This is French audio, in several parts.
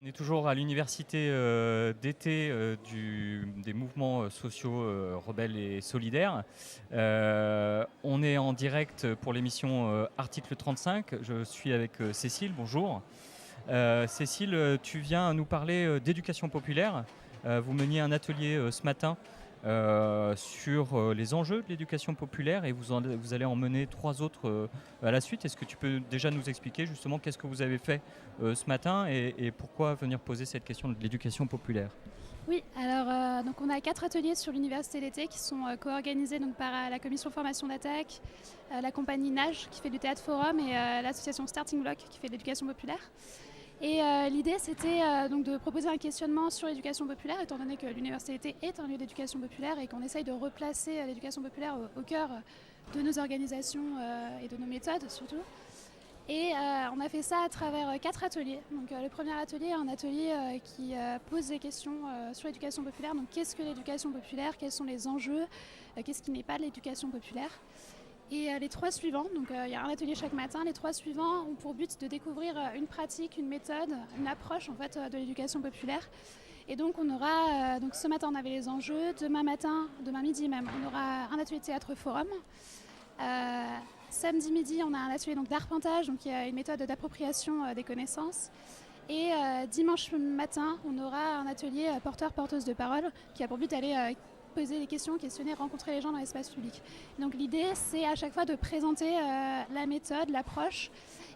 On est toujours à l'université d'été des mouvements sociaux rebelles et solidaires. On est en direct pour l'émission Article 35. Je suis avec Cécile, bonjour. Cécile, tu viens nous parler d'éducation populaire. Vous meniez un atelier ce matin sur les enjeux de l'éducation populaire et vous allez en mener 3 autres à la suite. Est-ce que tu peux déjà nous expliquer justement qu'est-ce que vous avez fait ce matin et pourquoi venir poser cette question de l'éducation populaire? Oui, alors donc on a 4 ateliers sur l'université d'été qui sont co-organisés donc, par la commission formation d'attaque, la compagnie Nage qui fait du théâtre forum et l'association Starting Block qui fait de l'éducation populaire. Et l'idée c'était donc de proposer un questionnement sur l'éducation populaire étant donné que l'université d'été est un lieu d'éducation populaire et qu'on essaye de replacer l'éducation populaire au cœur de nos organisations et de nos méthodes surtout. Et on a fait ça à travers 4 ateliers. Donc, le premier atelier est un atelier qui pose des questions sur l'éducation populaire. Donc qu'est-ce que l'éducation populaire? Quels sont les enjeux? Qu'est-ce qui n'est pas de l'éducation populaire? Et les 3 suivants, donc il y a un atelier chaque matin, les 3 suivants ont pour but de découvrir une pratique, une méthode, une approche en fait, de l'éducation populaire. Et donc on aura, donc ce matin on avait les enjeux, demain midi même, on aura un atelier de théâtre forum. Samedi midi, on a un atelier donc, d'arpentage, donc il y a une méthode d'appropriation des connaissances. Et dimanche matin, on aura un atelier porteur-porteuse de parole qui a pour but d'aller poser des questions, questionner, rencontrer les gens dans l'espace public. Donc l'idée, c'est à chaque fois de présenter la méthode, l'approche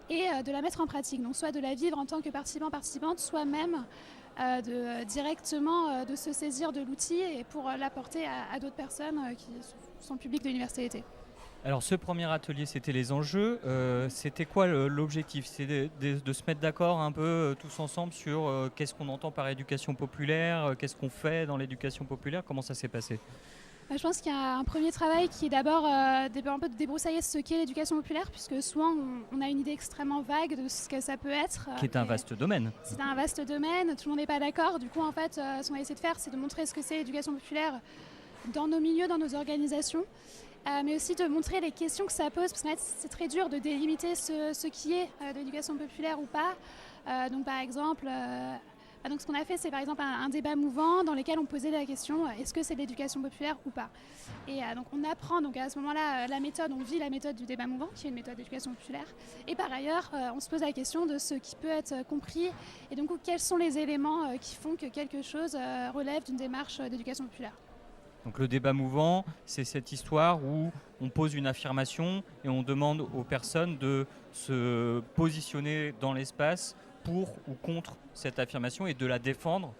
et de la mettre en pratique. Donc soit de la vivre en tant que participant-participante, soit même directement de se saisir de l'outil et pour l'apporter à d'autres personnes qui sont le public de l'université d'été. Alors ce premier atelier, c'était les enjeux. C'était quoi l'objectif? C'est de se mettre d'accord un peu tous ensemble sur qu'est-ce qu'on entend par éducation populaire, qu'est-ce qu'on fait dans l'éducation populaire, comment ça s'est passé? Je pense qu'il y a un premier travail qui est d'abord un peu de débroussailler ce qu'est l'éducation populaire, puisque souvent on a une idée extrêmement vague de ce que ça peut être. Qui est un vaste domaine. C'est un vaste domaine, tout le monde n'est pas d'accord. Du coup, en fait, ce qu'on va essayer de faire, c'est de montrer ce que c'est l'éducation populaire dans nos milieux, dans nos organisations. Mais aussi de montrer les questions que ça pose, parce que c'est très dur de délimiter ce qui est de l'éducation populaire ou pas. Donc par exemple, donc ce qu'on a fait, c'est par exemple un débat mouvant dans lequel on posait la question est-ce que c'est de l'éducation populaire ou pas? Et donc on apprend donc à ce moment-là la méthode, on vit la méthode du débat mouvant, qui est une méthode d'éducation populaire. Et par ailleurs, on se pose la question de ce qui peut être compris et donc quels sont les éléments qui font que quelque chose relève d'une démarche d'éducation populaire. Donc le débat mouvant, c'est cette histoire où on pose une affirmation et on demande aux personnes de se positionner dans l'espace pour ou contre cette affirmation et de la défendre,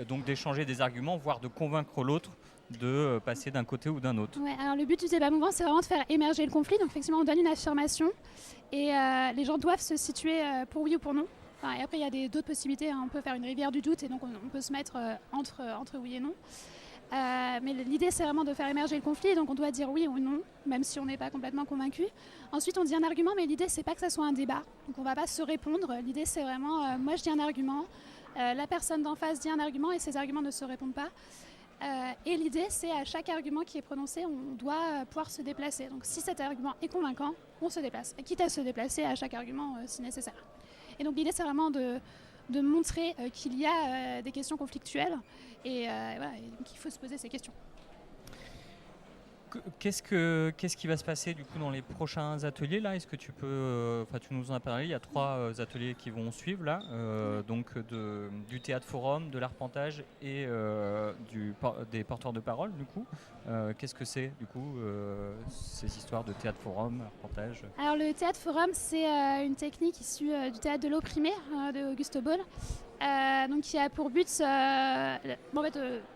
donc d'échanger des arguments, voire de convaincre l'autre de passer d'un côté ou d'un autre. Ouais, alors le but du débat mouvant, c'est vraiment de faire émerger le conflit. Donc effectivement, on donne une affirmation et les gens doivent se situer pour oui ou pour non. Enfin, et après, il y a d'autres possibilités. Hein. On peut faire une rivière du doute et donc on peut se mettre entre oui et non. Mais l'idée, c'est vraiment de faire émerger le conflit, donc on doit dire oui ou non, même si on n'est pas complètement convaincu. Ensuite, on dit un argument, mais l'idée, c'est pas que ça soit un débat, donc on va pas se répondre. L'idée, c'est vraiment, moi je dis un argument, la personne d'en face dit un argument et ces arguments ne se répondent pas. Et l'idée, c'est à chaque argument qui est prononcé, on doit pouvoir se déplacer. Donc si cet argument est convaincant, on se déplace, quitte à se déplacer à chaque argument si nécessaire. Et donc l'idée, c'est vraiment de montrer qu'il y a des questions conflictuelles et, voilà, et donc il faut se poser ces questions. Qu'est-ce qui va se passer du coup dans les prochains ateliers là? Est-ce que tu peux, tu nous en as parlé, il y a 3 ateliers qui vont suivre là, donc du théâtre forum, de l'arpentage et des porteurs de parole du coup. Qu'est-ce que c'est du coup ces histoires de théâtre forum, arpentage? Alors le théâtre forum, c'est une technique issue du théâtre de l'opprimé de Auguste Boll. Donc qui a pour but,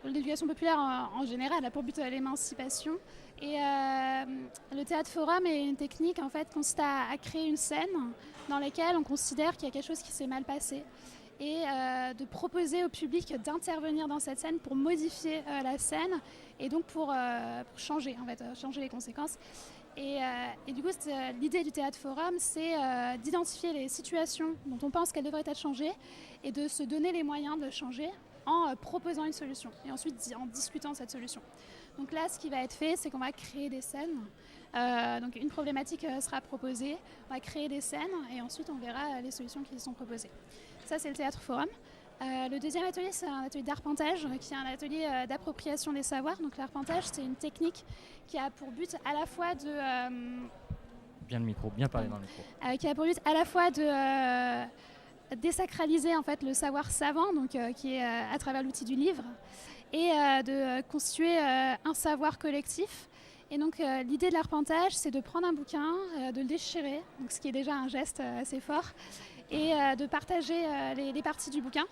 l'éducation populaire en général a pour but l'émancipation. Et le théâtre forum est une technique en fait consiste à créer une scène dans laquelle on considère qu'il y a quelque chose qui s'est mal passé et de proposer au public d'intervenir dans cette scène pour modifier la scène et donc pour changer en fait, changer les conséquences. Et du coup, l'idée du théâtre forum, c'est d'identifier les situations dont on pense qu'elles devraient être changées et de se donner les moyens de changer en proposant une solution et ensuite en discutant de cette solution. Donc là, ce qui va être fait, c'est qu'on va créer des scènes. Donc une problématique sera proposée, on va créer des scènes et ensuite on verra les solutions qui sont proposées. Ça, c'est le théâtre forum. Le deuxième atelier, c'est un atelier d'arpentage, qui est un atelier d'appropriation des savoirs. Donc l'arpentage, c'est une technique qui a pour but à la fois de... Bien le micro, bien parler dans le micro. Qui a pour but à la fois de désacraliser en fait, le savoir savant, donc, qui est à travers l'outil du livre, et de constituer un savoir collectif. Et donc l'idée de l'arpentage, c'est de prendre un bouquin, de le déchirer, donc, ce qui est déjà un geste assez fort, et de partager les parties du bouquin.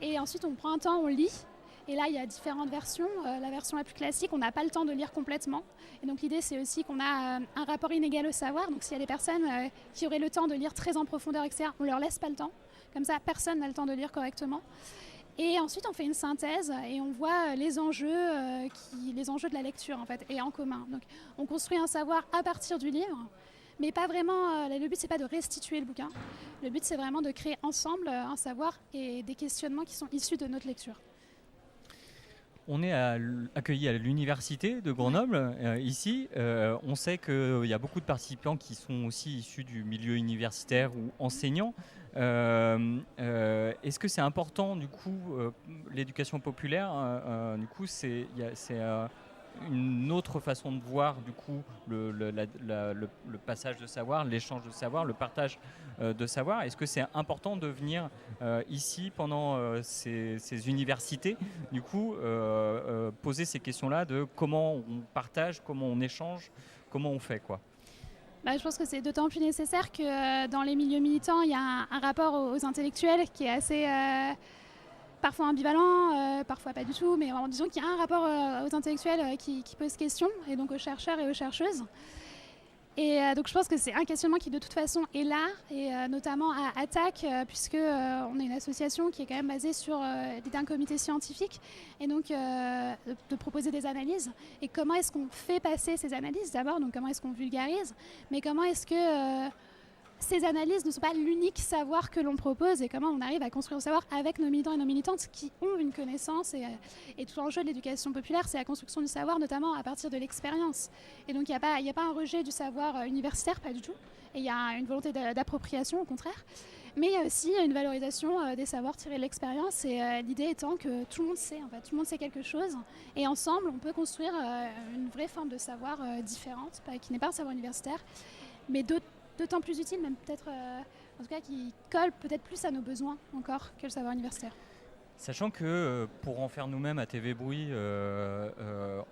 Et ensuite on prend un temps, on lit. Et là, il y a différentes versions. La version la plus classique, on n'a pas le temps de lire complètement. Et donc l'idée, c'est aussi qu'on a un rapport inégal au savoir. Donc s'il y a des personnes qui auraient le temps de lire très en profondeur, etc., on ne leur laisse pas le temps. Comme ça, personne n'a le temps de lire correctement. Et ensuite, on fait une synthèse et on voit les enjeux de la lecture, en fait, et en commun. Donc on construit un savoir à partir du livre, mais pas vraiment... le but, c'est pas de restituer le bouquin. Le but, c'est vraiment de créer ensemble un savoir et des questionnements qui sont issus de notre lecture. On est accueillis à l'université de Grenoble, ici. On sait qu'il y a beaucoup de participants qui sont aussi issus du milieu universitaire ou enseignants. Est-ce que c'est important, du coup, l'éducation populaire du coup, c'est une autre façon de voir, du coup, le passage de savoir, l'échange de savoir, le partage de savoir. Est-ce que c'est important de venir ici pendant ces universités, du coup, poser ces questions-là de comment on partage, comment on échange, comment on fait, quoi? Je pense que c'est d'autant plus nécessaire que dans les milieux militants, il y a un rapport aux intellectuels qui est assez parfois ambivalent, parfois pas du tout, mais disons qu'il y a un rapport aux intellectuels qui pose question, et donc aux chercheurs et aux chercheuses. Et donc je pense que c'est un questionnement qui de toute façon est là, et notamment à ATTAC, puisque on est une association qui est quand même basée sur l'idée d'un comité scientifique, et donc de proposer des analyses. Et comment est-ce qu'on fait passer ces analyses d'abord, donc comment est-ce qu'on vulgarise, mais comment est-ce que ces analyses ne sont pas l'unique savoir que l'on propose, et comment on arrive à construire le savoir avec nos militants et nos militantes qui ont une connaissance. Et tout l'enjeu de l'éducation populaire, c'est la construction du savoir, notamment à partir de l'expérience. Et donc il n'y a pas un rejet du savoir universitaire, pas du tout. Et il y a une volonté d'appropriation, au contraire. Mais il y a aussi une valorisation des savoirs tirés de l'expérience, et l'idée étant que tout le monde sait, en fait, tout le monde sait quelque chose, et ensemble on peut construire une vraie forme de savoir différente, qui n'est pas un savoir universitaire, mais d'autant plus utile, même peut-être, en tout cas, qui colle peut-être plus à nos besoins encore que le savoir universitaire. Sachant que pour en faire nous-mêmes à TV Bruit,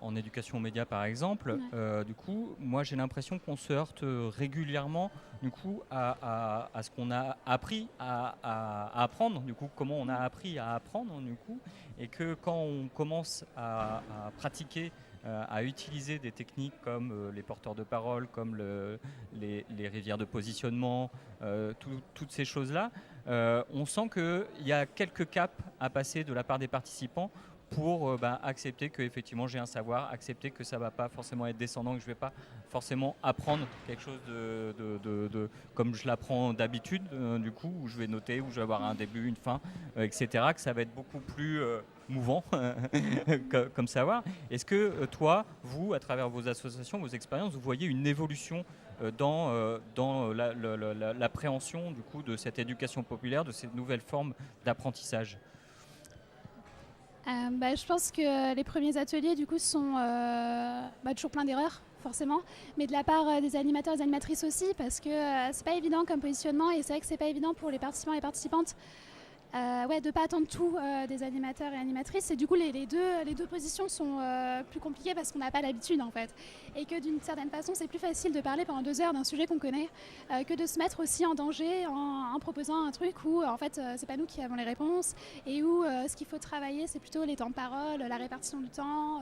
en éducation aux médias par exemple, du coup, moi j'ai l'impression qu'on se heurte régulièrement du coup, à ce qu'on a appris à apprendre, du coup, comment on a appris à apprendre, du coup, et que quand on commence à pratiquer, à utiliser des techniques comme les porteurs de parole, comme les rivières de positionnement, toutes ces choses-là, on sent qu'il y a quelques caps à passer de la part des participants pour accepter qu'effectivement j'ai un savoir, accepter que ça ne va pas forcément être descendant, que je ne vais pas forcément apprendre quelque chose de comme je l'apprends d'habitude, du coup, où je vais noter, où je vais avoir un début, une fin, etc., que ça va être beaucoup plus mouvant comme savoir. Est-ce que toi, vous, à travers vos associations, vos expériences, vous voyez une évolution dans l'appréhension du coup, de cette éducation populaire, de ces nouvelles formes d'apprentissage? Je pense que les premiers ateliers du coup sont toujours plein d'erreurs forcément, mais de la part des animateurs et des animatrices aussi, parce que c'est pas évident comme positionnement, et c'est vrai que c'est pas évident pour les participants et les participantes de pas attendre tout des animateurs et animatrices, et du coup les deux positions sont plus compliquées parce qu'on n'a pas l'habitude en fait, et que d'une certaine façon c'est plus facile de parler pendant 2 heures d'un sujet qu'on connaît que de se mettre aussi en danger en proposant un truc où en fait c'est pas nous qui avons les réponses, et où ce qu'il faut travailler c'est plutôt les temps de parole, la répartition du temps,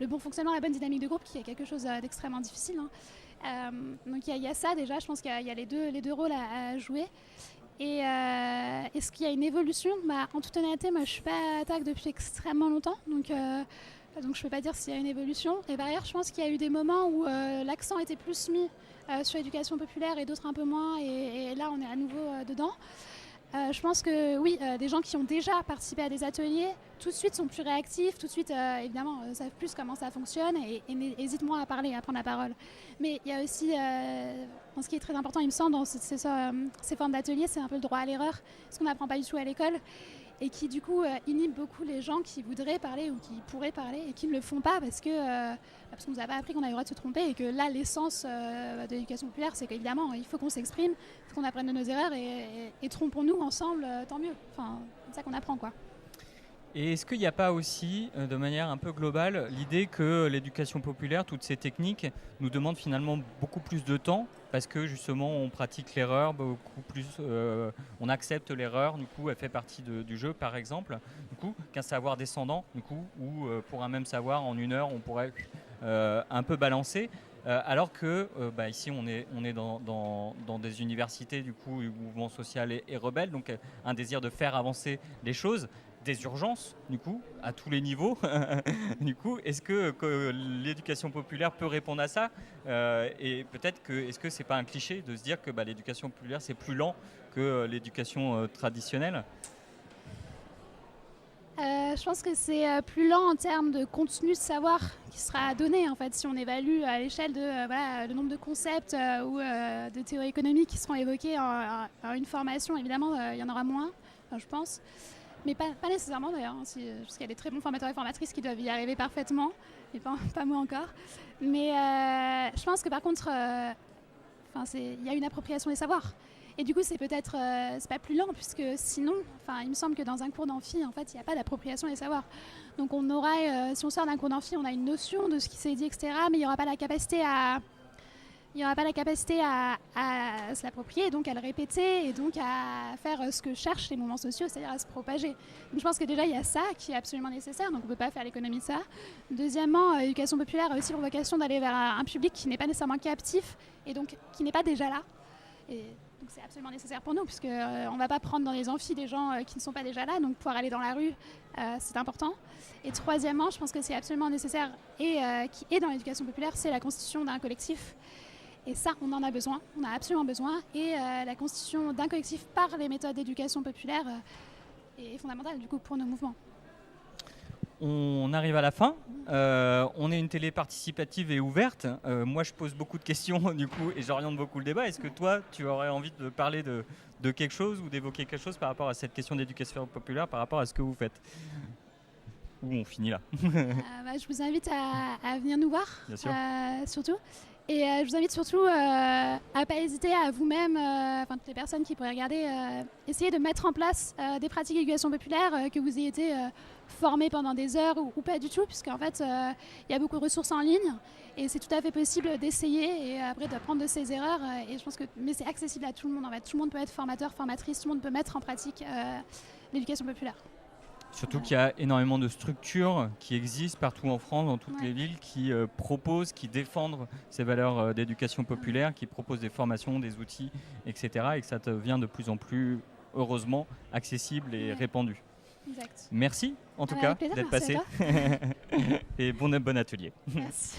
le bon fonctionnement, la bonne dynamique de groupe, qui est quelque chose d'extrêmement difficile, hein. Donc il y a ça déjà, je pense qu'il y a les deux rôles à jouer. Et est-ce qu'il y a une évolution ? En toute honnêteté, moi je ne suis pas à ATTAC depuis extrêmement longtemps, donc je ne peux pas dire s'il y a une évolution. Et par ailleurs, je pense qu'il y a eu des moments où l'accent était plus mis sur l'éducation populaire et d'autres un peu moins, et là on est à nouveau dedans. Je pense que oui, des gens qui ont déjà participé à des ateliers, tout de suite sont plus réactifs, tout de suite évidemment savent plus comment ça fonctionne, et hésitent moins à parler, à prendre la parole. Mais il y a aussi, ce qui est très important il me semble dans ces formes d'ateliers, c'est un peu le droit à l'erreur, ce qu'on n'apprend pas du tout à l'école. et qui du coup inhibe beaucoup les gens qui voudraient parler ou qui pourraient parler et qui ne le font pas parce qu'on nous a pas appris qu'on avait le droit de se tromper et que là l'essence de l'éducation populaire c'est qu'évidemment il faut qu'on s'exprime, il faut qu'on apprenne de nos erreurs et trompons-nous ensemble, tant mieux. Enfin, c'est ça qu'on apprend quoi. Et est-ce qu'il n'y a pas aussi, de manière un peu globale, l'idée que l'éducation populaire, toutes ces techniques, nous demandent finalement beaucoup plus de temps parce que justement on pratique l'erreur beaucoup plus, on accepte l'erreur, du coup elle fait partie du jeu par exemple, du coup qu'un savoir descendant, du coup, ou pour un même savoir en 1 heure on pourrait un peu balancer. Alors que ici on est dans des universités du coup, du mouvement social et rebelle, donc un désir de faire avancer les choses, des urgences du coup à tous les niveaux. Du coup, est-ce que l'éducation populaire peut répondre à ça et peut-être que est-ce que c'est pas un cliché de se dire que l'éducation populaire c'est plus lent que l'éducation traditionnelle? Je pense que c'est plus lent en termes de contenu de savoir qui sera donné en fait si on évalue à l'échelle de le nombre de concepts ou de théories économiques qui seront évoqués en une formation. Évidemment, il y en aura moins, je pense. Mais pas nécessairement d'ailleurs, hein, parce qu'il y a des très bons formateurs et formatrices qui doivent y arriver parfaitement, et pas moi encore. Mais je pense que par contre, il y a une appropriation des savoirs. Et du coup, c'est peut-être c'est pas plus lent, puisque sinon, il me semble que dans un cours d'amphi, en fait, il n'y a pas d'appropriation des savoirs. Donc on aura, si on sort d'un cours d'amphi, on a une notion de ce qui s'est dit, etc., mais il n'y aura pas la capacité à se l'approprier, donc à le répéter et donc à faire ce que cherchent les mouvements sociaux, c'est-à-dire à se propager. Donc je pense que déjà il y a ça qui est absolument nécessaire, donc on ne peut pas faire l'économie de ça. Deuxièmement, l'éducation populaire a aussi pour vocation d'aller vers un public qui n'est pas nécessairement captif et donc qui n'est pas déjà là. Et donc c'est absolument nécessaire pour nous, puisqu'on ne va pas prendre dans les amphis des gens qui ne sont pas déjà là, donc pouvoir aller dans la rue, c'est important. Et troisièmement, je pense que c'est absolument nécessaire et qui est dans l'éducation populaire, c'est la constitution d'un collectif. Et ça, on en a besoin, on a absolument besoin. Et la constitution d'un collectif par les méthodes d'éducation populaire est fondamentale du coup pour nos mouvements. On arrive à la fin. On est une télé participative et ouverte. Moi, je pose beaucoup de questions du coup et j'oriente beaucoup le débat. Est-ce que toi, tu aurais envie de parler de quelque chose ou d'évoquer quelque chose par rapport à cette question d'éducation populaire, par rapport à ce que vous faites? Ou on finit là? Je vous invite à venir nous voir, bien sûr. surtout. Et je vous invite surtout à ne pas hésiter à vous-même, toutes les personnes qui pourraient regarder, essayer de mettre en place des pratiques d'éducation populaire, que vous ayez été formés pendant des heures ou pas du tout, puisqu'en fait, il y a beaucoup de ressources en ligne et c'est tout à fait possible d'essayer et après d'apprendre de ses erreurs. Et je pense mais c'est accessible à tout le monde en fait. Tout le monde peut être formateur, formatrice, tout le monde peut mettre en pratique l'éducation populaire. Surtout qu'il y a énormément de structures qui existent partout en France, dans toutes les villes, qui proposent, qui défendent ces valeurs d'éducation populaire, qui proposent des formations, des outils, etc. Et que ça devient de plus en plus, heureusement, accessible et répandu. Exact. Merci en tout cas d'être passé. Et bon atelier. Merci.